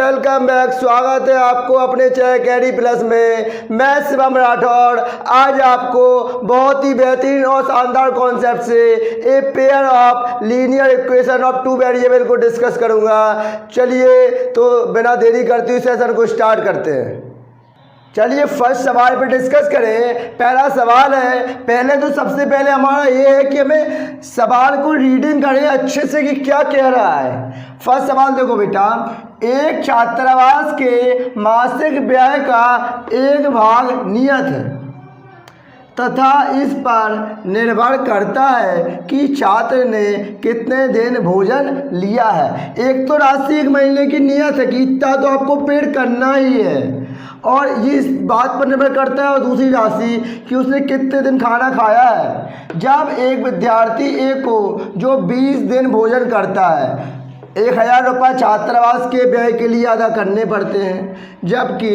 Welcome back. स्वागत है आपको अपने चैनल कैडी प्लस में। मैं शिवम राठौड़ आज आपको बहुत ही बेहतरीन और शानदार कॉन्सेप्ट से a pair of linear equation of two variable को डिस्कस करूंगा। चलिए तो बिना देरी करते हुए सेशन को स्टार्ट करते हैं। चलिए फर्स्ट सवाल पे डिस्कस करें। पहला सवाल है, पहले तो सबसे पहले हमारा ये है कि हमें सवाल को रीडिंग करें अच्छे से कि क्या कह रहा है। फर्स्ट सवाल देखो बेटा, एक छात्रावास के मासिक व्यय का एक भाग नियत है तथा इस पर निर्भर करता है कि छात्र ने कितने दिन भोजन लिया है। एक तो राशि एक महीने की नियत है कि इतना तो आपको पेड करना ही है और ये इस बात पर निर्भर करता है, और दूसरी राशि कि उसने कितने दिन खाना खाया है। जब एक विद्यार्थी ए को जो 20 दिन भोजन करता है 1000 रुपये छात्रावास के व्यय के लिए अदा करने पड़ते हैं, जबकि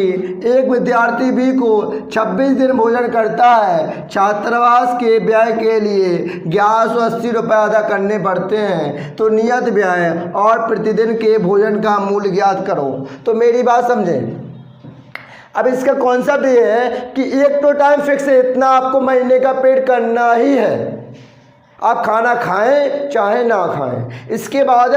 एक विद्यार्थी बी को 26 दिन भोजन करता है छात्रावास के व्यय के लिए 1180 रुपये अदा करने पड़ते हैं। तो नियत व्यय और प्रतिदिन के भोजन का मूल्य ज्ञात करो। तो मेरी बात समझें। अब इसका कॉन्सेप्ट ये है कि एक तो टाइम फिक्स है, इतना आपको महीने का पेड करना ही है। आप खाना खाएं चाहे ना खाएं। इसके बाद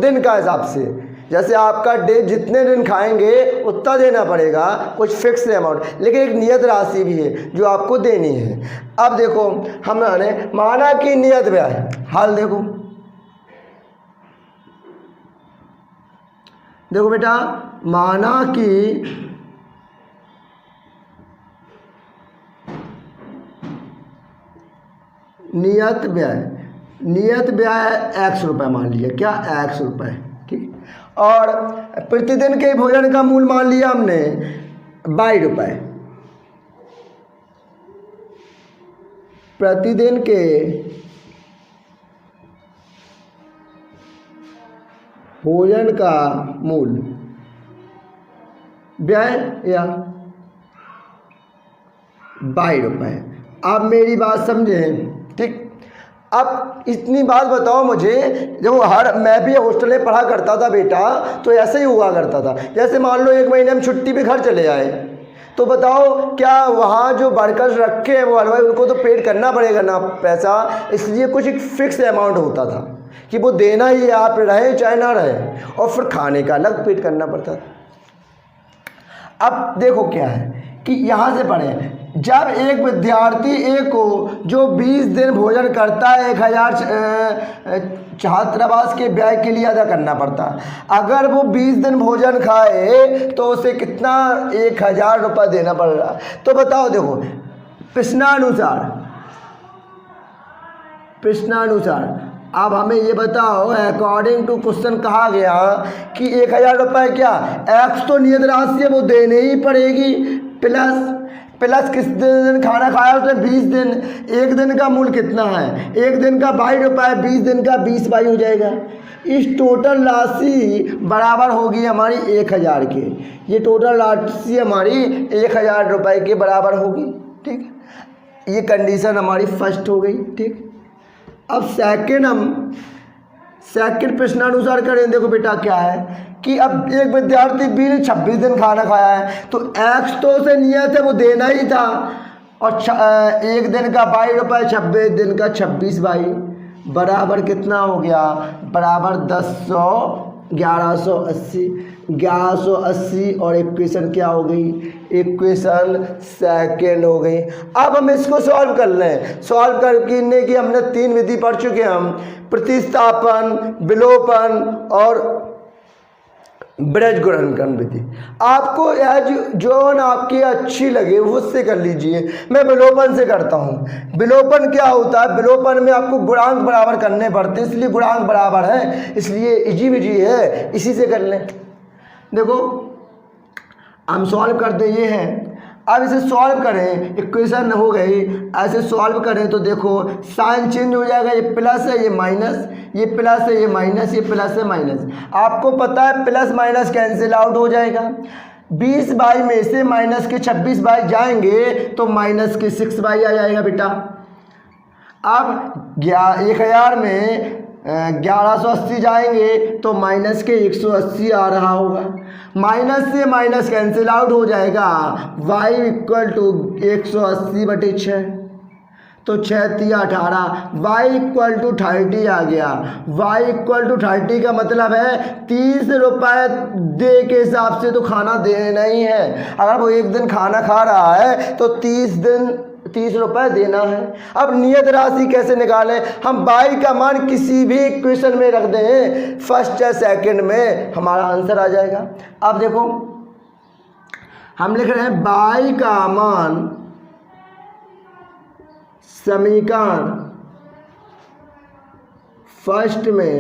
दिन का हिसाब से, जैसे आपका डे जितने दिन खाएंगे उतना देना पड़ेगा, कुछ फिक्स अमाउंट, लेकिन एक नियत राशि भी है जो आपको देनी है। अब देखो हमने माना कि नियत व्यय, हाल देखो बेटा, माना कि नियत व्यय x रुपये मान लिया, क्या x रुपये, ठीक। और प्रतिदिन के भोजन का मूल्य मान लिया हमने 22 रुपये। प्रतिदिन के भोजन का मूल्य व्यय या 22 रुपये। आप मेरी बात समझें, ठीक। अब इतनी बात बताओ मुझे, जब मैं भी हॉस्टल में पढ़ा करता था बेटा, तो ऐसे ही हुआ करता था। जैसे मान लो एक महीने हम छुट्टी पे घर चले आए, तो बताओ क्या वहाँ जो वर्कर्स रखे हैं वो हलवाई, उनको तो पेड करना पड़ेगा ना पैसा, इसलिए कुछ एक फिक्स अमाउंट होता था कि वो देना ही है, आप रहे चाहे ना रहे, और फिर खाने का अलग पेड करना पड़ता था। अब देखो क्या है कि यहाँ से पढ़ें, जब एक विद्यार्थी ए को जो 20 दिन भोजन करता है 1000 छात्रावास के व्यय के लिए अदा करना पड़ता है। अगर वो 20 दिन भोजन खाए तो उसे कितना 1000 रुपये देना पड़ रहा है। तो बताओ, देखो प्रश्नानुसार अब हमें ये बताओ, अकॉर्डिंग टू क्वेश्चन कहा गया कि 1000 रुपये क्या एक्स तो नियत राशि है, वो देने ही पड़ेगी, प्लस किस दिन खाना खाया उसने 20 दिन। एक दिन का मूल्य कितना है, एक दिन का 22 रुपये, 20 दिन का 20 22 हो जाएगा। इस टोटल राशि बराबर होगी हमारी 1000 के। ये टोटल राशि हमारी 1000 रुपये के बराबर होगी, ठीक। ये कंडीशन हमारी फर्स्ट हो गई, ठीक। अब सेकंड प्रश्नानुसार करें। देखो बेटा क्या है कि अब एक विद्यार्थी बी ने 26 दिन खाना खाया है, तो एक्स तो उसे नियत है वो देना ही था, और एक दिन का 22 रुपये, 26 दिन का 26 22 बराबर कितना हो गया, बराबर 1180 और इक्वेशन क्या हो गई, इक्वेशन सेकंड हो गई। अब हम इसको सॉल्व कर लें। सॉल्व करने की हमने 3 विधि पढ़ चुके हैं हम, प्रतिस्थापन, विलोपन और ब्रजगुणनकरण विधि। आपको जो आपकी अच्छी लगे उससे कर लीजिए। मैं विलोपन से करता हूँ। विलोपन क्या होता है, विलोपन में आपको गुणांक बराबर करने पड़ते हैं, इसलिए गुणांक बराबर है, इसलिए इजी विधि है, इसी से कर लें। देखो हम सॉल्व करते ये हैं। अब इसे सॉल्व करें, इक्वेशन हो गई, ऐसे सॉल्व करें तो देखो साइन चेंज हो जाएगा, ये प्लस है ये माइनस, ये प्लस है ये माइनस, ये प्लस है माइनस। आपको पता है प्लस माइनस कैंसिल आउट हो जाएगा। 20 बाई में से माइनस के 26 बाई जाएंगे तो माइनस के 6 बाई आ जाएगा बेटा। अब 1000 में 1180 जाएंगे तो माइनस के 180 आ रहा होगा। माइनस से माइनस कैंसिल आउट हो जाएगा। y इक्वल टू 180/6, तो 6×3=18, y इक्वल टू 30 आ गया। y इक्वल टू 30 का मतलब है 30 रुपये डे के हिसाब से तो खाना देना ही है। अगर वो एक दिन खाना खा रहा है तो 30 रुपये देना है। अब नियत राशि कैसे निकालें? हम y का मान किसी भी इक्वेशन में रख दें, फर्स्ट या सेकंड में हमारा आंसर आ जाएगा। अब देखो हम लिख रहे हैं y का मान समीकरण फर्स्ट में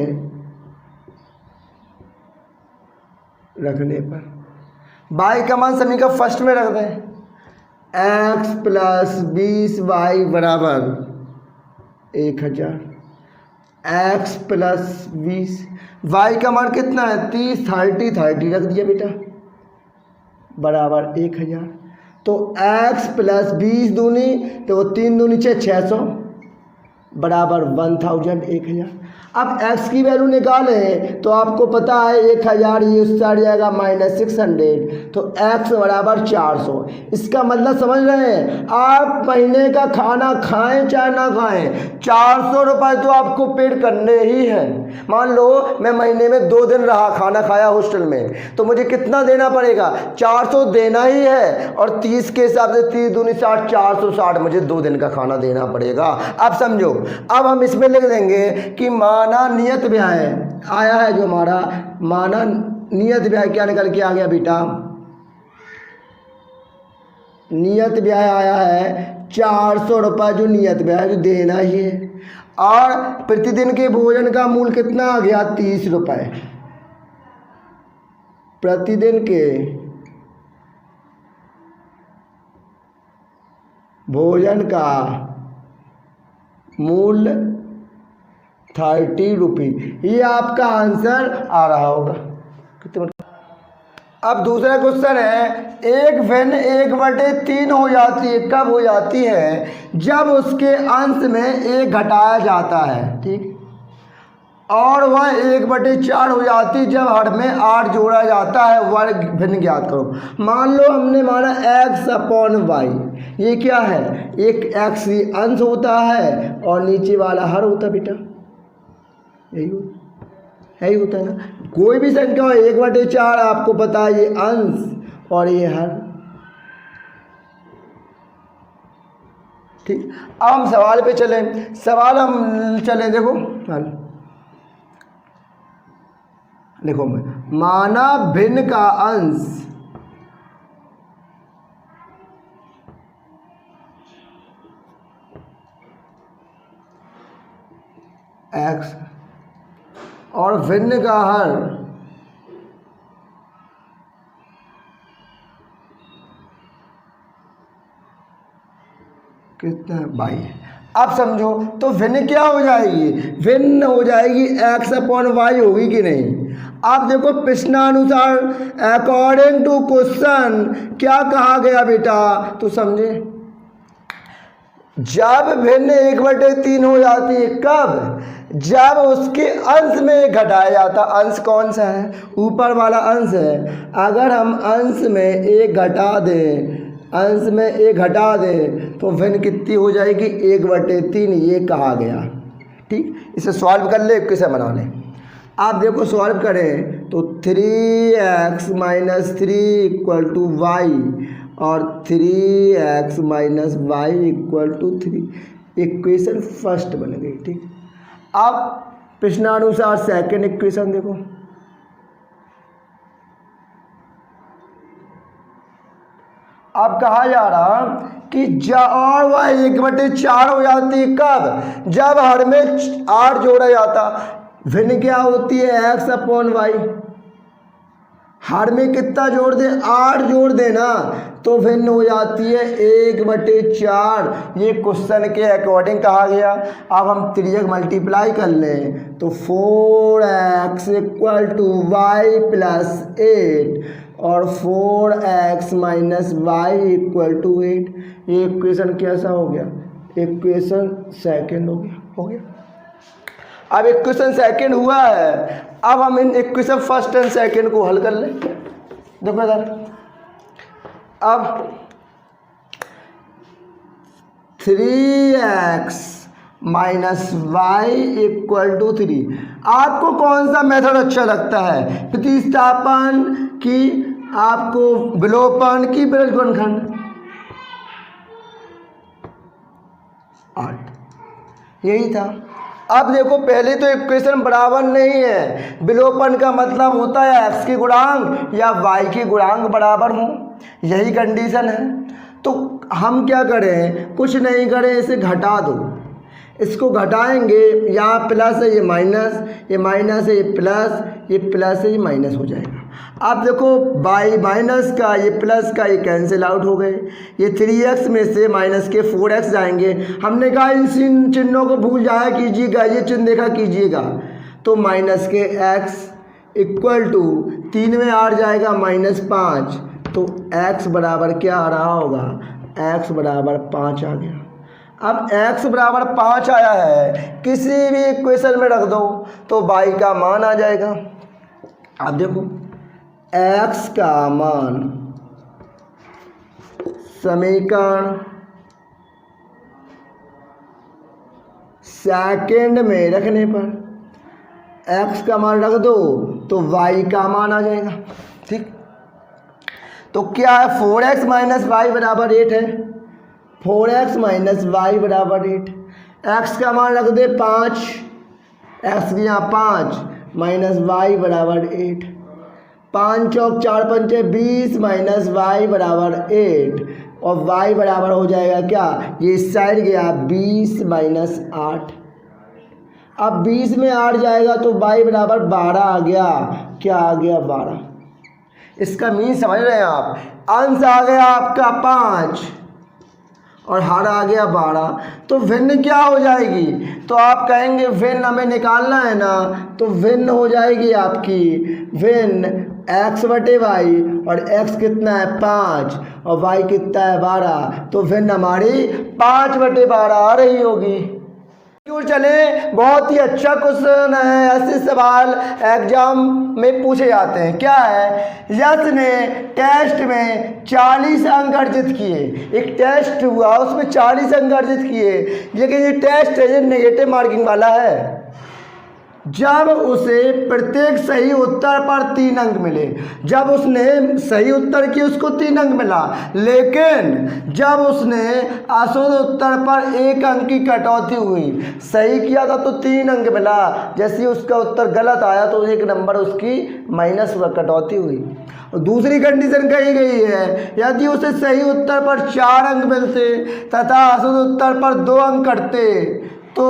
रखने पर, y का मान समीकरण फर्स्ट में रख दें, x + 20y बराबर 1000, x + 20, y का मान कितना है 30, 30 रख दिया बेटा बराबर 1000। तो x + 20 दूनी तो 3 दूनी 600 बराबर 1000। अब x की वैल्यू निकालें तो आपको पता है 1000 ये उससे आ जाएगा -600, तो x बराबर 400। इसका मतलब समझ रहे हैं, आप महीने का खाना खाएं चाहे ना खाएं 400 रुपये तो आपको पेड करने ही हैं। मान लो मैं महीने में 2 दिन रहा, खाना खाया हॉस्टल में, तो मुझे कितना देना पड़ेगा? 400 देना ही है। और 30 के हिसाब से 30 दूनी 60, 460 मुझे 2 दिन का खाना देना पड़ेगा। अब समझो, अब हम इसमें लिख देंगे कि माना नियत व्यय आया है, जो हमारा माना नियत व्यय क्या निकल के आ गया बेटा? नियत व्यय आया है 400 रुपये, जो नियत व्यय जो देना ही है। और प्रतिदिन के भोजन का मूल्य कितना आ गया? 30 रुपये। प्रतिदिन के भोजन का मूल्य 30 रुपये, ये आपका आंसर आ रहा होगा। अब दूसरा क्वेश्चन है, एक भिन्न 1/3 हो जाती है, कब हो जाती है? जब उसके अंश में 1 घटाया जाता है, ठीक, और वह 1/4 हो जाती जब हर में 8 जोड़ा जाता है। वर्ग भिन्न ज्ञात करो। मान लो हमने माना x/y, ये क्या है? एक x ही अंश होता है और नीचे वाला हर होता है बेटा, यही होता है ना। कोई भी संख्या हो 1/4, आपको पता है ये अंश और ये हर, ठीक। अब हम सवाल पे चलें, सवाल हम चलें, देखो देखो माना भिन्न का अंश x और भिन्न का हर कितना है? 22। अब समझो, तो भिन्न क्या हो जाएगी? भिन्न हो जाएगी x/y होगी कि नहीं? अब देखो प्रश्नानुसार अकॉर्डिंग टू क्वेश्चन क्या कहा गया बेटा, तो समझे। जब भिन्न 1/3 हो जाती है, कब? जब उसके अंश में घटाया जाता। अंश कौन सा है? ऊपर वाला अंश है। अगर हम अंश में 1 घटा दें, अंश में 1 घटा दें तो भिन्न कितनी हो जाएगी? 1/3, ये कहा गया, ठीक। इसे सॉल्व कर ले, किसे बना लें। आप देखो सॉल्व करें तो 3x - 3 = y और 3x - y = 3, इक्वेशन फर्स्ट बन गई, ठीक। अब प्रश्नानुसार सेकंड इक्वेशन देखो, अब कहा जा रहा कि और वह 1/4 हो जाती, कब? जब हर में 8 जोड़ा जाता। भिन्न क्या होती है? x/y। हर में कितना जोड़ दे? 8 जोड़ देना, तो भिन्न हो जाती है 1/4। ये क्वेश्चन के अकॉर्डिंग कहा गया। अब हम 3 मल्टीप्लाई कर लें तो 4x = y + 8 और 4x - y = 8। ये इक्वेशन कैसा हो गया? इक्वेशन सेकंड हो गया। अब इक्वेशन सेकंड हुआ है, अब हम in equation first and second को हल कर लें। देखो इधर, अब 3x minus Y equal to 3। आपको कौन सा मेथड अच्छा लगता है, प्रतिस्थापन की, आपको विलोपन की, बीजगणित गुणनखंड? 8 यही था। अब देखो पहले तो इक्वेशन बराबर नहीं है, विलोपन का मतलब होता है x के गुणांक या y के गुणांक बराबर हो, यही कंडीशन है। तो हम क्या करें, कुछ नहीं करें, इसे घटा दो। इसको घटाएंगे, यहाँ प्लस है ये माइनस, ये माइनस है ये प्लस, ये प्लस है ये माइनस हो जाएगा। अब देखो बाई माइनस का ये प्लस का ये कैंसिल आउट हो गए, ये 3x में से माइनस के 4x जाएंगे। हमने कहा इन चिन्हों को भूल जाया कीजिएगा, ये चिन्ह देखा कीजिएगा। तो माइनस के x इक्वल टू 3 में 8 जाएगा -5, तो x बराबर क्या आ रहा होगा, x बराबर 5 आ गया। अब x बराबर 5 आया है, किसी भी इक्वेशन में रख दो तो y का मान आ जाएगा। अब देखो x का मान समीकरण सेकंड में रखने पर x का मान रख दो तो y का मान आ जाएगा। ठीक, तो क्या है, 4x माइनस वाई बराबर 8 है, 4x माइनस वाई बराबर 8। x का मान रख दे 5, x के यहाँ 5 माइनस वाई बराबर 8, 5 चौक 4 पंचे 20 माइनस वाई बराबर 8, और y बराबर हो जाएगा क्या, ये इस साइड गया 20 माइनस 8। अब 20 में 8 जाएगा तो y बराबर 12 आ गया। क्या आ गया, 12। इसका मीन समझ रहे हैं आप, अंश आ गया आपका 5 और हर आ गया 12, तो भिन्न क्या हो जाएगी, तो आप कहेंगे भिन्न हमें निकालना है ना, तो भिन्न हो जाएगी आपकी, भिन्न x बटे वाई, और x कितना है 5 और y कितना है 12, तो भिन्न हमारी 5 बटे 12 आ रही होगी। क्यों चले, बहुत ही अच्छा क्वेश्चन है, ऐसे सवाल एग्जाम में पूछे जाते हैं। क्या है, यश ने टेस्ट में 40 अंक अर्जित किए, एक टेस्ट हुआ उसमें 40 अंक अर्जित किए, लेकिन ये टेस्ट है ये नेगेटिव मार्किंग वाला है। जब उसे प्रत्येक सही उत्तर पर 3 अंक मिले, जब उसने सही उत्तर किए उसको 3 अंक मिला, लेकिन जब उसने अशुद्ध उत्तर पर 1 अंक की कटौती हुई, सही किया था तो 3 अंक मिला, जैसे उसका उत्तर गलत आया तो 1 नंबर उसकी माइनस हुआ, कटौती हुई। और दूसरी कंडीशन कही गई है, यदि उसे सही उत्तर पर 4 अंक मिलते तथा अशुद्ध उत्तर पर 2 अंक कटते तो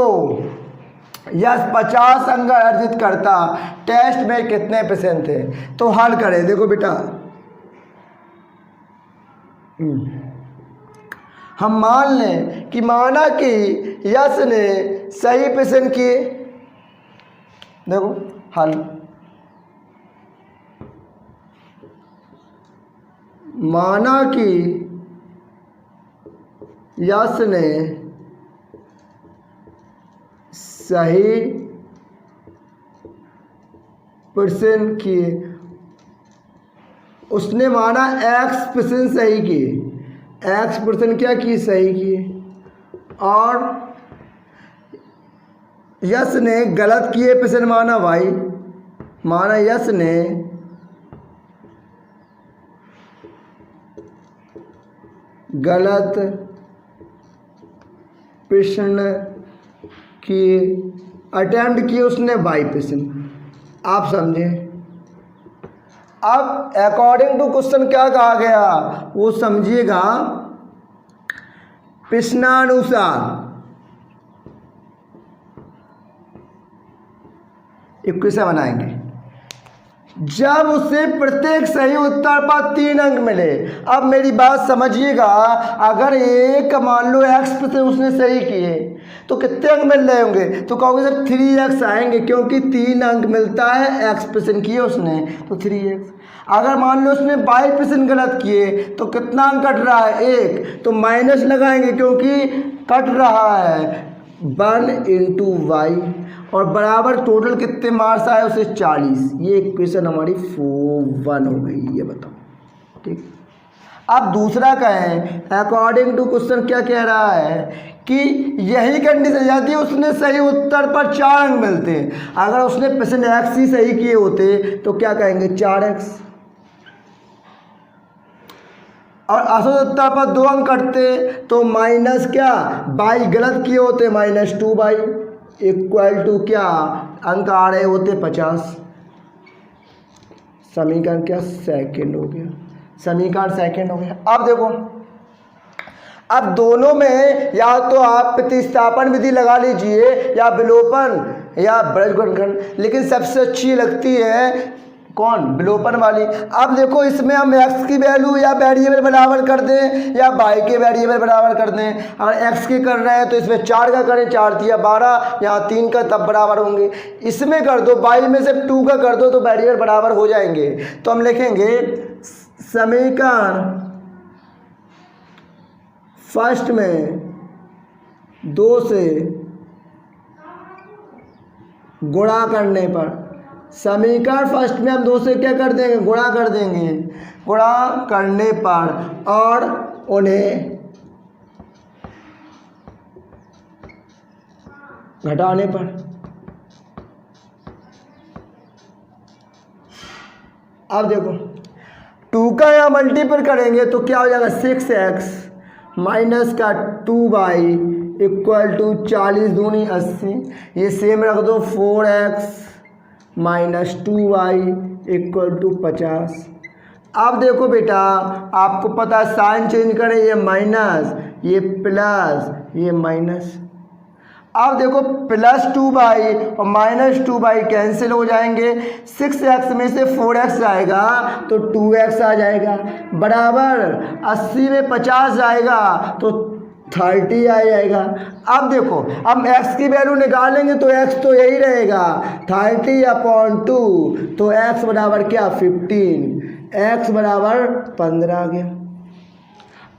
यस 50 अंक अर्जित करता। टेस्ट में कितने % थे, तो हल करें। देखो बेटा, हम मान लें कि माना कि यस ने सही % किए, देखो हल, माना कि यस ने सही % किए, उसने माना x% सही किए, x% क्या किए, सही किए, और यस ने गलत किए % माना y, माना यस ने गलत प्रश्न किए, अटेम्प्ट किए उसने y%। आप समझे। अब अकॉर्डिंग टू क्वेश्चन क्या कहा गया वो समझिएगा। प्रश्नानुसार इक्वेशन बनाएंगे, जब उसे प्रत्येक सही उत्तर पर 3 अंक मिले। अब मेरी बात समझिएगा, अगर एक मान लो x% उसने सही किए तो कितने अंक मिल रहे होंगे, तो कहोगे सर 3x आएंगे, क्योंकि 3 अंक मिलता है, x% किए उसने तो 3x। अगर मान लो उसने y% गलत किए तो कितना अंक कट रहा है, 1, तो माइनस लगाएंगे क्योंकि कट रहा है 1 × y, और बराबर टोटल कितने मार्क्स आए उसे 40। ये इक्वेशन हमारी 1 हो गई, ये बताओ। ठीक, अब दूसरा कहें, अकॉर्डिंग टू क्वेश्चन क्या कह रहा है कि यही कंडीशन, यदि उसने सही उत्तर पर 4 अंक मिलते हैं, अगर उसने परसेंट एक्स ही सही किए होते तो क्या कहेंगे 4x, और असल उत्तर पर 2 अंक कटते तो माइनस क्या बाई गलत किए होते -2 इक्वल टू क्या अंक आ रहे होते 50। समीकरण क्या सेकंड हो गया, समीकरण सेकंड हो गया। अब देखो, अब दोनों में या तो आप प्रतिस्थापन विधि लगा लीजिए या विलोपन या बृहज्गणन, लेकिन सबसे अच्छी लगती है कौन, विलोपन वाली। अब देखो, इसमें हम x की वैल्यू या वेरिएबल बराबर कर दें या y के वेरिएबल बराबर कर दें। अगर x के कर रहे हैं तो इसमें 4 का करें, 4 या 12, यहाँ 3 का, तब बराबर होंगे। इसमें कर दो, y में से 2 का कर दो तो वेरिएबल बराबर हो जाएंगे। तो हम लिखेंगे समीकरण फर्स्ट में 2 से गुणा करने पर, समीकरण फर्स्ट में हम 2 से क्या कर देंगे, गुणा कर देंगे, गुणा करने पर और उन्हें घटाने पर। अब देखो 2 का यहाँ मल्टीपल करेंगे तो क्या हो जाएगा 6x माइनस का 2y इक्वल टू 40 दूनी 80। ये सेम रख दो, 4x minus 2y equal to 50। अब देखो बेटा, आपको पता है साइन चेंज करें, ये माइनस, ये प्लस, ये माइनस। अब देखो +2y और -2y कैंसिल हो जाएंगे। 6x में से 4x आएगा तो 2x आ जाएगा, बराबर 80 में 50 जाएगा तो 30 आ जाएगा। अब देखो, हम x की वैल्यू निकालेंगे तो x तो यही रहेगा 30/2, तो x बराबर क्या 15, x बराबर 15 आ गया।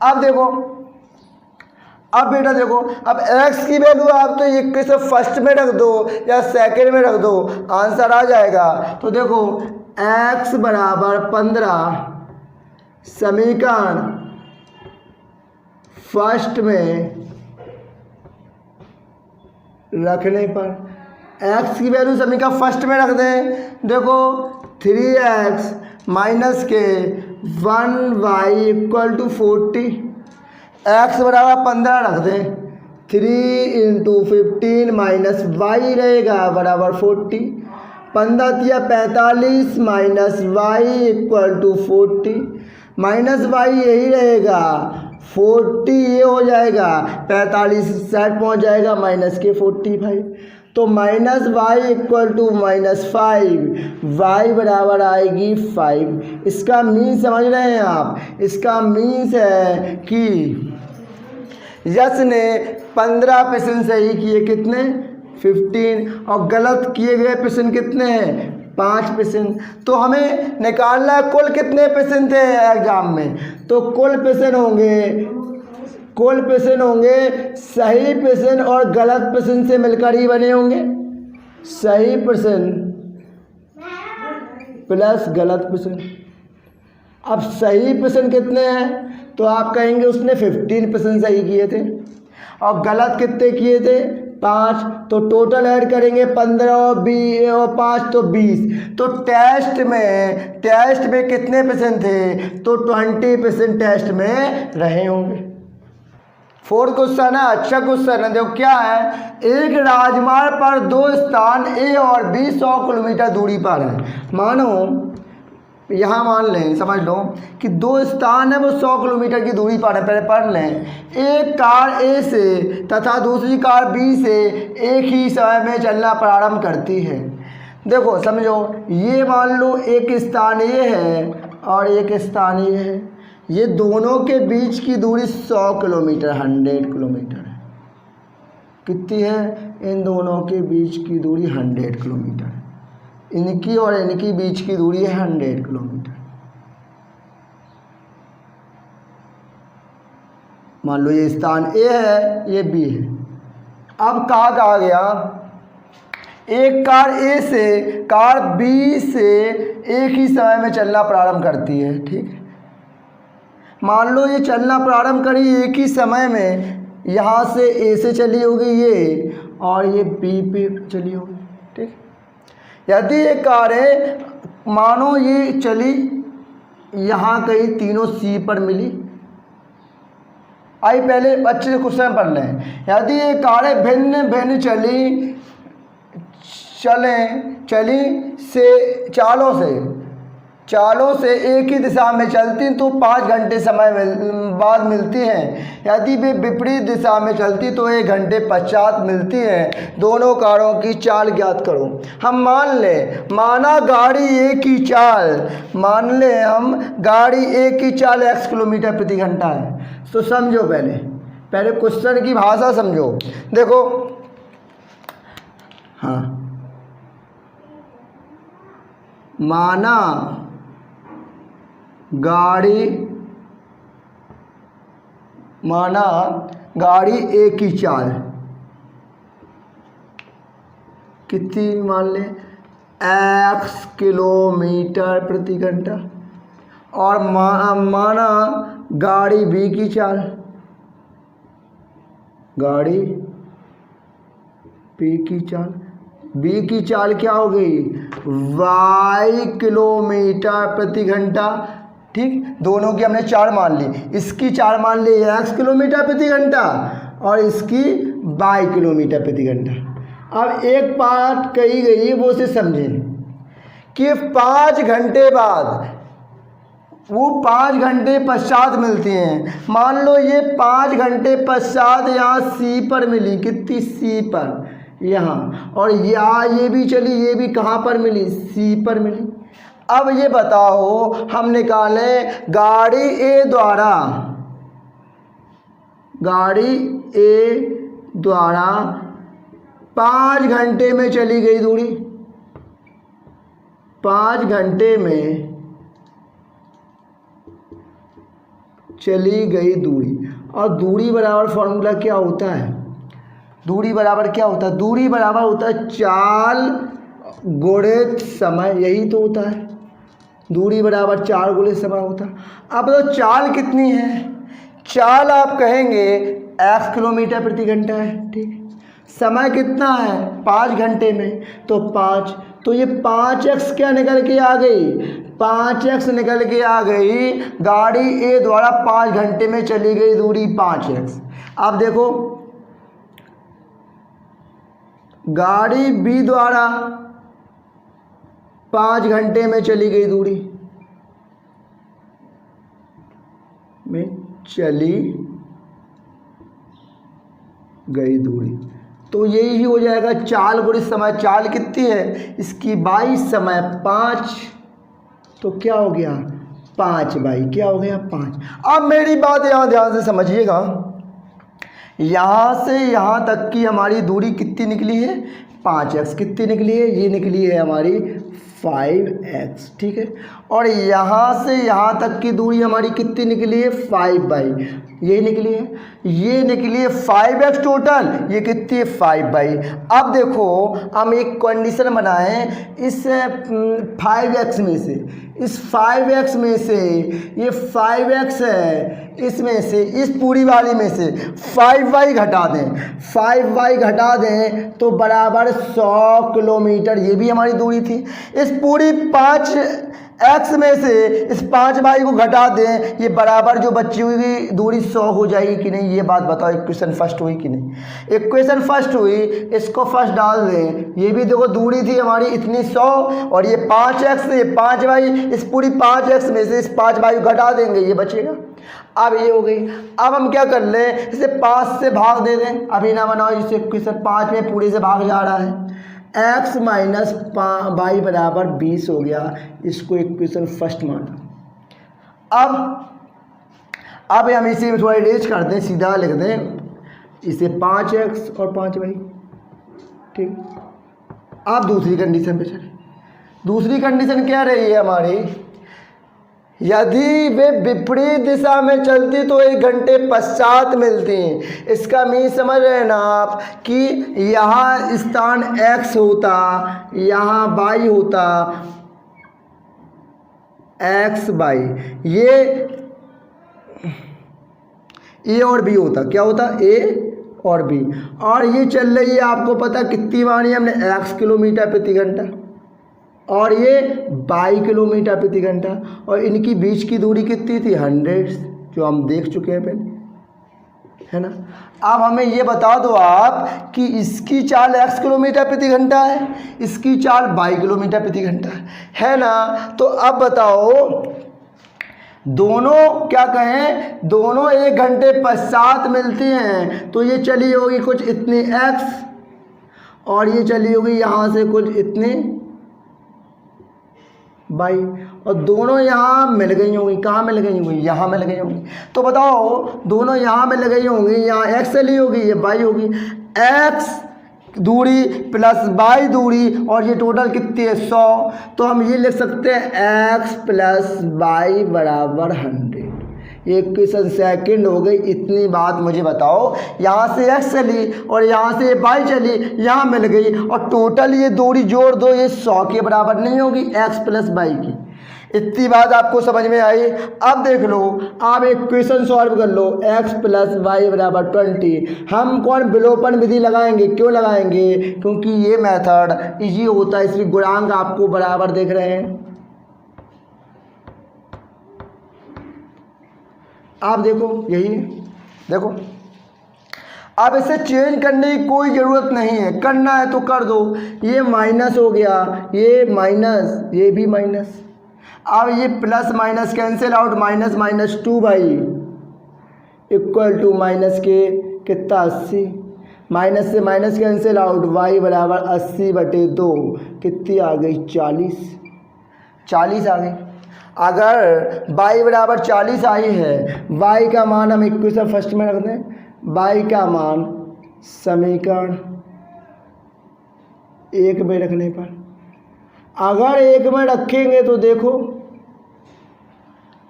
अब देखो, अब बेटा देखो, अब x की वैल्यू आप तो ये किसे फर्स्ट में रख दो या सेकंड में रख दो, आंसर आ जाएगा। तो देखो x बराबर 15 समीकरण फर्स्ट में रखने पर, x की वैल्यू समीकरण फर्स्ट में रख दें। देखो 3x माइनस के 1y इक्वल टू 40, x बराबर 15 रख दें, 3 × 15 माइनस y रहेगा बराबर 40, 15 या 45 minus y equal to 40, minus y यही रहेगा 40, ये हो जाएगा 45 साइड पहुँच जाएगा माइनस के 45, तो minus y equal to -5, y बराबर आएगी 5। इसका मीन समझ रहे हैं आप, इसका मीन्स है कि यश ने 15% सही किए, कितने 15, और गलत किए गए परसेंट कितने हैं 5%। तो हमें निकालना है कुल कितने परसेंट थे एग्जाम में, तो कुल परसेंट होंगे सही परसेंट और गलत परसेंट से मिलकर ही बने होंगे, सही परसेंट प्लस गलत परसेंट। अब सही परसेंट कितने हैं, तो आप कहेंगे उसने 15% सही किए थे और गलत कितने किए थे 5, तो टोटल ऐड करेंगे 15 और 5 तो 20। तो टेस्ट में कितने परसेंट थे, तो 20% टेस्ट में रहे होंगे। 4th क्वेश्चन है, अच्छा क्वेश्चन है। देखो क्या है, एक राजमार्ग पर 2 स्थान A और B 100 किलोमीटर दूरी पर है। मानो यहाँ मान लें, समझ लो कि 2 स्थान है वो 100 किलोमीटर की दूरी पर है। पहले पढ़ लें, एक कार A से तथा दूसरी कार B से एक ही समय में चलना प्रारंभ करती है। देखो समझो, ये मान लो एक स्थान A है और एक स्थान A है, ये दोनों के बीच की दूरी 100 किलोमीटर 100 किलोमीटर है। कितनी है, इन दोनों के बीच की दूरी 100 किलोमीटर है, इनकी और इनकी बीच की दूरी है 100 किलोमीटर। मान लो ये स्थान A है, ये B है। अब कहा गया एक कार बी से एक ही समय में चलना प्रारंभ करती है, ठीक है। मान लो ये चलना प्रारंभ करी एक ही समय में, यहाँ से ए से चली होगी ये, और ये बी पे चली होगी, ठीक। यदि ये कारें मानो ये चली यहाँ कहीं तीनों सी पर मिली, आई पहले अच्छे से क्वेश्चन पढ़ लें। यदि ये कारें भिन्न भिन्न चली से चालों से एक ही दिशा में चलती तो 5 घंटे समय बाद मिलती हैं। यदि वे विपरीत दिशा में चलती तो 1 घंटे पश्चात मिलती हैं। दोनों कारों की चाल ज्ञात करो। हम माना गाड़ी एक की चाल x किलोमीटर प्रति घंटा है। तो समझो, पहले क्वेश्चन की भाषा समझो। देखो, हाँ, माना गाड़ी एक की चाल कितनी मान ले x किलोमीटर प्रति घंटा, और माना गाड़ी बी की चाल बी की चाल क्या हो गई y किलोमीटर प्रति घंटा, ठीक। दोनों की हमने चाल मान ली, इसकी चाल मान ली x किलोमीटर प्रति घंटा और इसकी y किलोमीटर प्रति घंटा। अब एक बात कही गई वो से समझें कि 5 घंटे बाद वो 5 घंटे पश्चात मिलती हैं। मान लो ये 5 घंटे पश्चात यहाँ सी पर मिली, कितनी सी पर, यहाँ, और यहाँ ये भी चली, ये भी कहाँ पर मिली, सी पर मिली। अब ये बताओ, हम निकालें गाड़ी ए द्वारा 5 घंटे में चली गई दूरी, 5 घंटे में चली गई दूरी, और दूरी बराबर फॉर्मूला क्या होता है? दूरी बराबर क्या होता है? दूरी बराबर होता है चाल गुणित समय, यही तो होता है। दूरी बराबर चाल गुणित समय होता है। अब तो चाल कितनी है? चाल आप कहेंगे x किलोमीटर प्रति घंटा है, ठीक। समय कितना है? 5 घंटे में, तो 5, तो ये 5x क्या निकल के आ गई? 5x निकल के आ गई। गाड़ी ए द्वारा 5 घंटे में चली गई दूरी 5x। अब देखो, गाड़ी बी द्वारा 5 घंटे में चली गई दूरी तो यही हो जाएगा चाल गुणित समय। चाल कितनी है इसकी? 22 समय 5, तो क्या हो गया 5 बाई, क्या हो गया 5। अब मेरी बात यहाँ ध्यान से समझिएगा, यहाँ से यहाँ तक की हमारी दूरी कितनी निकली है? 5x। कितनी निकली है? ये निकली है हमारी 5x, ठीक है। और यहाँ से यहाँ तक की दूरी हमारी कितनी निकली है? 5 बाई, ये निकली है। ये निकली है 5x टोटल, ये कितनी है? 5 बाई। अब देखो, हम एक कंडीशन बनाएं इस 5x में से, इस 5x में से, ये 5x है, इसमें से, इस पूरी वाली में से 5y घटा दें, 5y घटा दें तो बराबर 100 किलोमीटर, ये भी हमारी दूरी थी। इस पूरी 5x में से इस 5y को घटा दें, ये बराबर जो बची हुई दूरी 100 हो जाएगी कि नहीं? ये बात बताओ, इक्वेशन फर्स्ट हुई कि नहीं? इक्वेशन फर्स्ट हुई, इसको फर्स्ट डाल दें। ये भी देखो दूरी थी हमारी इतनी 100, और ये 5x, ये 5y, इस पूरी 5x में से इस 5y को घटा देंगे, ये बचेगा। अब ये हो गई। अब हम क्या कर लें, इसे 5 से भाग दे दें। अभी ना बनाओ, इसे इक्वेशन 5 में पूरे से भाग जा रहा है। x माइनस y बराबर 20 हो गया, इसको इक्वेशन फर्स्ट माना। अब हम इसे थोड़ा इरेज कर दें, सीधा लिख दें इसे 5x और 5y, ठीक। अब दूसरी कंडीशन पे चले। दूसरी कंडीशन क्या रही है हमारी? यदि वे विपरीत दिशा में चलती तो 1 घंटे पश्चात मिलती। इसका मीन समझ रहे हैं ना आप कि यहाँ स्थान x होता, यहाँ y होता, x y, ये a और b होता। क्या होता? a और b। और ये चल रही है, आपको पता कितनी मानी हमने, x किलोमीटर प्रति घंटा, और ये 22 किलोमीटर प्रति घंटा, और इनकी बीच की दूरी कितनी थी? 100, जो हम देख चुके हैं पहले, है ना। अब हमें ये बता दो आप कि इसकी चाल x किलोमीटर प्रति घंटा है, इसकी चाल 22 किलोमीटर प्रति घंटा है ना। तो अब बताओ, दोनों क्या कहें, दोनों 1 घंटे पश्चात मिलती हैं, तो ये चली होगी कुछ इतनी x, और ये चली होगी यहाँ से कुछ इतनी y, और दोनों यहाँ मिल गई होंगी। कहाँ मिल गई होंगी? यहाँ मिल गई होंगी। तो बताओ, दोनों यहाँ मिल गई होंगी, यहाँ x चली होगी, ये y होगी। x दूरी प्लस y दूरी, और ये टोटल कितनी है? 100। तो हम ये लिख सकते हैं x प्लस y बराबर 100। ये क्वेश्चन सेकंड हो गई। इतनी बात मुझे बताओ, यहाँ से x चली और यहाँ से y चली, यहाँ मिल गई, और टोटल ये दूरी जोड़ दो, ये 100 के बराबर नहीं होगी x प्लस y की। इतनी बात आपको समझ में आई। अब देख लो, आप एक क्वेश्चन सॉल्व कर लो, x प्लस वाई बराबर 20। हम कौन विलोपन विधि लगाएंगे? क्यों लगाएंगे? क्योंकि ये मेथड इजी होता है, इसमें गुणांक आपको बराबर देख रहे हैं। आप देखो, यही है, देखो। अब इसे चेंज करने की कोई ज़रूरत नहीं है, करना है तो कर दो। ये माइनस हो गया, ये माइनस, ये भी माइनस। अब ये plus minus cancel out, minus minus 2y equal to minus के कितना 80, माइनस से माइनस कैंसिल आउट, y बराबर 80/2 कितनी आ गई? 40 आ गई। अगर y बराबर 40 आई है, y का मान हम इक्वेशन फर्स्ट में रख दें, y का मान समीकरण 1 में रखने पर, अगर 1 में रखेंगे तो देखो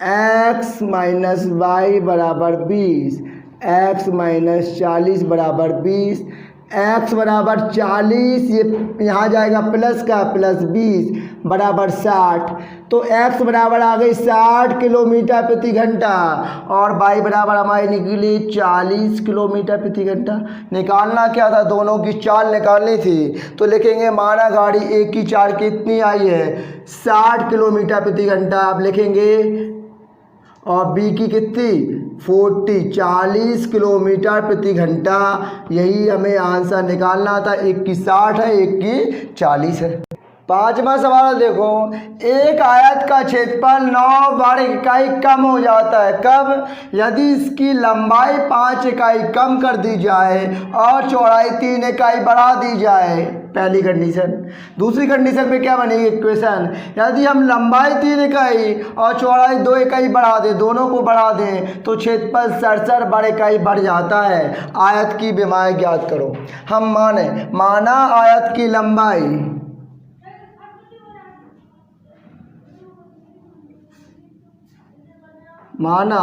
x माइनस वाई बराबर 20, x माइनस 40 बराबर 20, x बराबर 40, ये यहाँ जाएगा प्लस का प्लस 20 बराबर 60। तो x बराबर आ गई 60 किलोमीटर प्रति घंटा, और y बराबर हमारी निकली 40 किलोमीटर प्रति घंटा। निकालना क्या था? दोनों की चाल निकालनी थी। तो लिखेंगे माना गाड़ी A की चाल कितनी आई है? 60 किलोमीटर प्रति घंटा आप लिखेंगे, और B की कितनी? 40 किलोमीटर प्रति घंटा। यही हमें आंसर निकालना था। एक की 60 है, एक की 40 है। 5वां सवाल देखो, एक आयत का क्षेत्रफल 9 वर्ग इकाई कम हो जाता है। कब? यदि इसकी लंबाई 5 इकाई कम कर दी जाए और चौड़ाई 3 इकाई बढ़ा दी जाए। पहली कंडीशन। दूसरी कंडीशन में क्या बनेगी इक्वेशन? यदि हम लंबाई 3 इकाई और चौड़ाई 2 इकाई बढ़ा दें, दोनों को बढ़ा दें, तो क्षेत्रफल 67 वर्ग इकाई बढ़ जाता है। आयत की विमाएँ ज्ञात करो। हम माना आयत की लंबाई आयत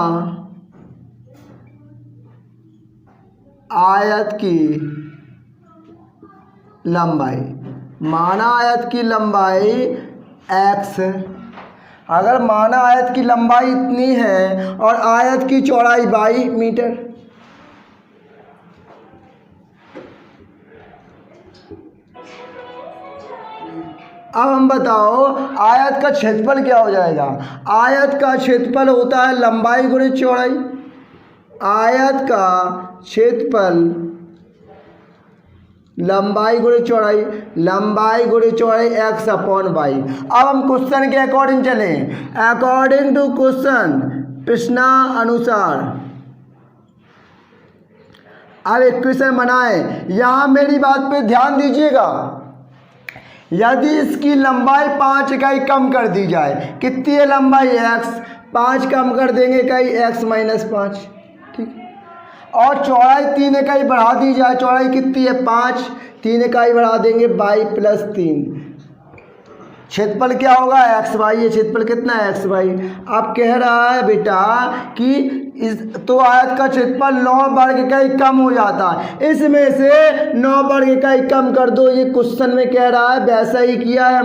की लंबाई x है। अगर माना आयत की लंबाई इतनी है और आयत की चौड़ाई 22 मीटर, अब हम बताओ आयत का क्षेत्रफल क्या हो जाएगा? आयत का क्षेत्रफल होता है लंबाई गुणे चौड़ाई। आयत का क्षेत्रफल लंबाई गुणे चौड़ाई, x/y। अब हम क्वेश्चन के अकॉर्डिंग चलें, अकॉर्डिंग टू क्वेश्चन, प्रश्नानुसार। अब एक क्वेश्चन बनाए, यहाँ मेरी बात पे ध्यान दीजिएगा। यदि इसकी लंबाई 5 इकाई कम कर दी जाए, कितनी है लंबाई? x, 5 कम कर देंगे इकाई x माइनस 5, ठीक। और चौड़ाई 3 इकाई बढ़ा दी जाए, चौड़ाई कितनी है? 5, 3 इकाई बढ़ा देंगे y प्लस 3, क्षेत्रफल क्या होगा एक्स वाई, ये क्षेत्रफल कितना है एक्स वाई। अब कह रहा है बेटा कि इस तो आयत का क्षेत्रफल 9 वर्ग इकाई कम हो जाता है, इसमें से 9 वर्ग इकाई कम कर दो। ये क्वेश्चन में कह रहा है वैसा ही किया है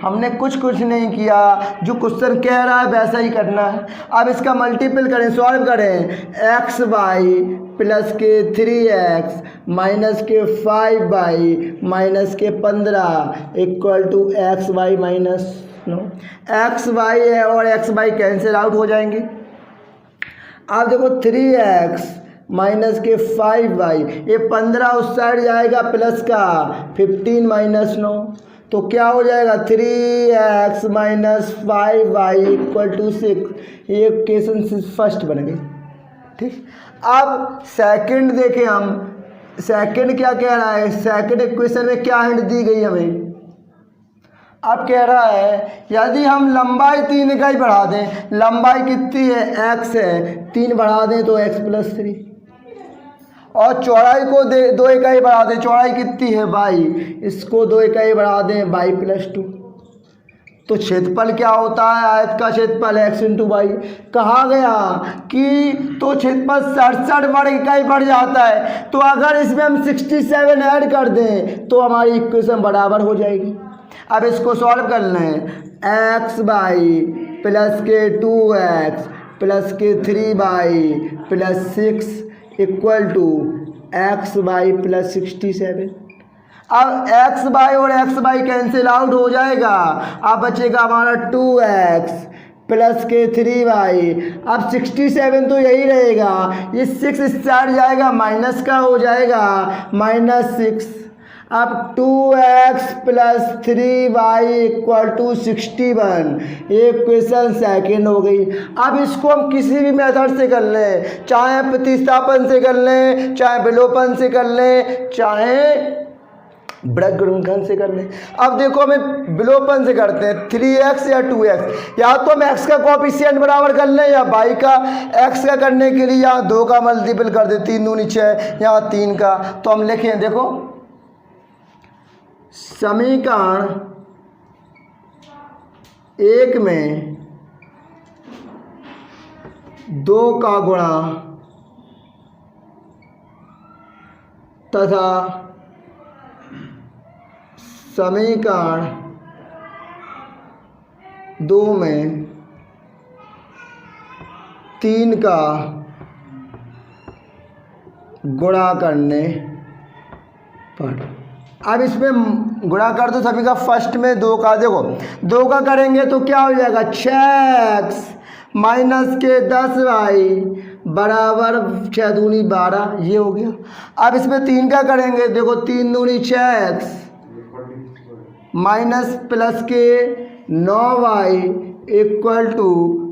हमने कुछ नहीं किया, जो क्वेश्चन कह रहा है वैसा ही करना है। अब इसका मल्टीपल करें, सॉल्व करें। एक्स वाई प्लस के 3x माइनस के 5y माइनस के 15 equal to x y minus 9। X y है और एक्स वाई कैंसिल आउट हो जाएंगे। आप देखो 3x माइनस के 5y, ये 15 उस साइड जाएगा प्लस का 15 माइनस 9, तो क्या हो जाएगा 3x minus 5y equal to 6। ये क्वेश्चन फर्स्ट बन गई, ठीक। अब सेकंड देखें हम, सेकंड क्या कह रहा है, सेकंड इक्वेशन में क्या हिंट दी गई हमें। अब कह रहा है यदि हम लंबाई 3 इकाई बढ़ा दें, लंबाई कितनी है x है, 3 बढ़ा दें तो x प्लस 3, और चौड़ाई को 2 इकाई बढ़ा दें, चौड़ाई कितनी है y, इसको 2 इकाई बढ़ा दें y प्लस 2। तो क्षेत्रफल क्या होता है, आयत का क्षेत्रफल x इंटू वाई। कहा गया कि तो क्षेत्रफल 67 वर्ग इकाई बढ़ जाता है, तो अगर इसमें हम 67 ऐड कर दें तो हमारी इक्वेशन बराबर हो जाएगी। अब इसको सॉल्व कर लें। एक्स वाई प्लस के 2x प्लस के 3y plus 6 equal to x y plus 67। अब एक्स वाई और एक्स वाई कैंसिल आउट हो जाएगा, अब बचेगा हमारा 2x प्लस के 3y। अब 67 तो यही रहेगा, ये 6 इस साइड जाएगा माइनस का हो जाएगा -6। अब 2x plus 3y equal to 61, ये क्वेश्चन सेकेंड हो गई। अब इसको हम किसी भी मेथड से कर लें, चाहे प्रतिस्थापन से कर लें, चाहे विलोपन से कर लें, चाहे ब्रैकेट गुणनखंड से कर लें। अब देखो हमें विलोपन से करते हैं, 3x या 2x, या तो हम x का कोएफिशिएंट बराबर कर लें या y का। x का करने के लिए यहाँ 2 का मल्टीपल कर दे, 3 दूनी 6, यहाँ 3 का। तो हम लिखें, देखो समीकरण 1 में 2 का गुणा तथा समीकरण 2 में 3 का गुणा करने पर। अब इसमें गुणा कर दो सभी का, फर्स्ट में 2 का, देखो 2 का करेंगे तो क्या हो जाएगा 6x माइनस के 10y बराबर 6 दूनी 12, ये हो गया। अब इसमें 3 का करेंगे, देखो 3 दूनी 6x माइनस प्लस के 9y इक्वल टू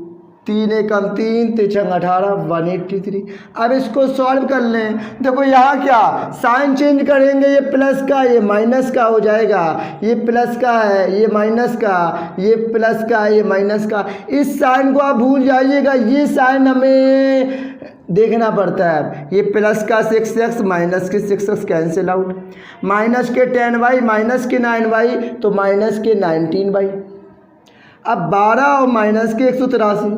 3 एकम 3 3 18 183। अब इसको सॉल्व कर लें। देखो यहाँ क्या साइन चेंज करेंगे, ये प्लस का ये माइनस का हो जाएगा, ये प्लस का है ये माइनस का, ये प्लस का है ये माइनस का। इस साइन को आप भूल जाइएगा, ये साइन हमें देखना पड़ता है। ये प्लस का 6x माइनस के 6x कैंसिल आउट, माइनस के 10y माइनस के 9y तो माइनस के 19y। अब 12 और माइनस के 183,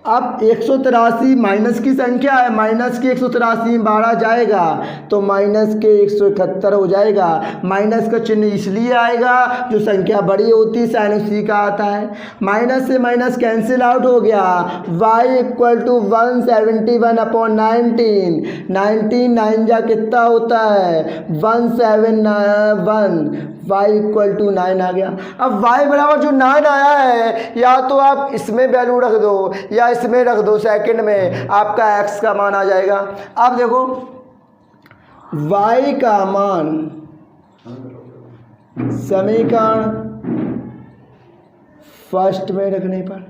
अब 183 माइनस की संख्या है, माइनस के 183 12 जाएगा तो माइनस के 171 हो जाएगा। माइनस का चिन्ह इसलिए आएगा जो संख्या बड़ी होती है साइन उसी का आता है। माइनस से माइनस कैंसिल आउट हो गया, y इक्वल टू 171 अपॉन 19, 19 9 जा कितना होता है 171, y इक्वल टू 9 आ गया। अब y बराबर जो 9 आया है, या तो आप इसमें वैल्यू रख दो या इसमें रख दो, सेकंड में आपका x का मान आ जाएगा। अब देखो y का मान समीकरण फर्स्ट में रखने पर,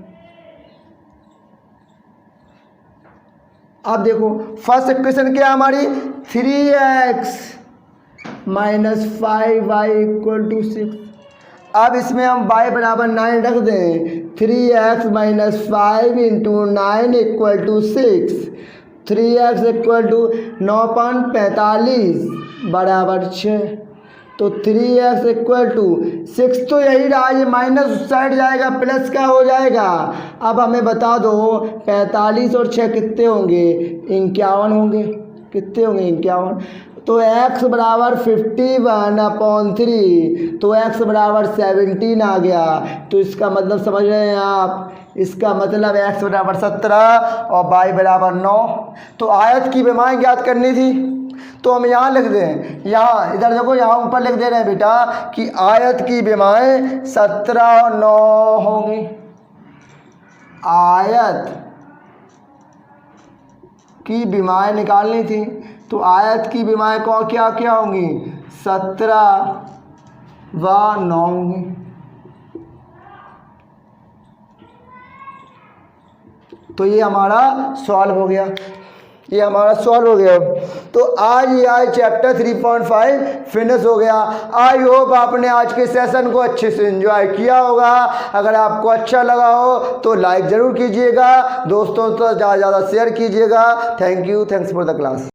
अब देखो फर्स्ट इक्वेशन क्या हमारी 3x minus 5y equal to 6। अब इसमें हम y बराबर 9 रख दें, 3x minus 5 into 9 equal to 6, 3x equal to 9.45 बराबर 6। तो 3x इक्वल टू 6 तो यही रहा, ये माइनस उस साइड जाएगा, प्लस का हो जाएगा। अब हमें बता दो 45 और 6 कितने होंगे, 51 होंगे। कितने होंगे, 51। तो x बराबर 51/3, तो x बराबर 17 आ गया। तो इसका मतलब समझ रहे हैं आप, इसका मतलब x बराबर 17 और y बराबर 9। तो आयत की विमाएँ ज्ञात करनी थी, तो हम यहाँ लिख दें, यहाँ इधर देखो, यहाँ ऊपर लिख दे रहे हैं बेटा कि आयत की विमाएँ 17 और 9 होंगी। आयत की विमाएँ निकालनी थी, तो आयत की विमाएँ को क्या क्या होंगी, 17 व 9 होंगी। तो ये हमारा सॉल्व हो गया, ये हमारा सॉल्व हो गया। तो आज ये आज चैप्टर 3.5 फिनिश हो गया। आई होप आपने आज के सेशन को अच्छे से एंजॉय किया होगा। अगर आपको अच्छा लगा हो तो लाइक ज़रूर कीजिएगा, दोस्तों से ज़्यादा से ज़्यादा शेयर कीजिएगा। Thank you, thanks for the class.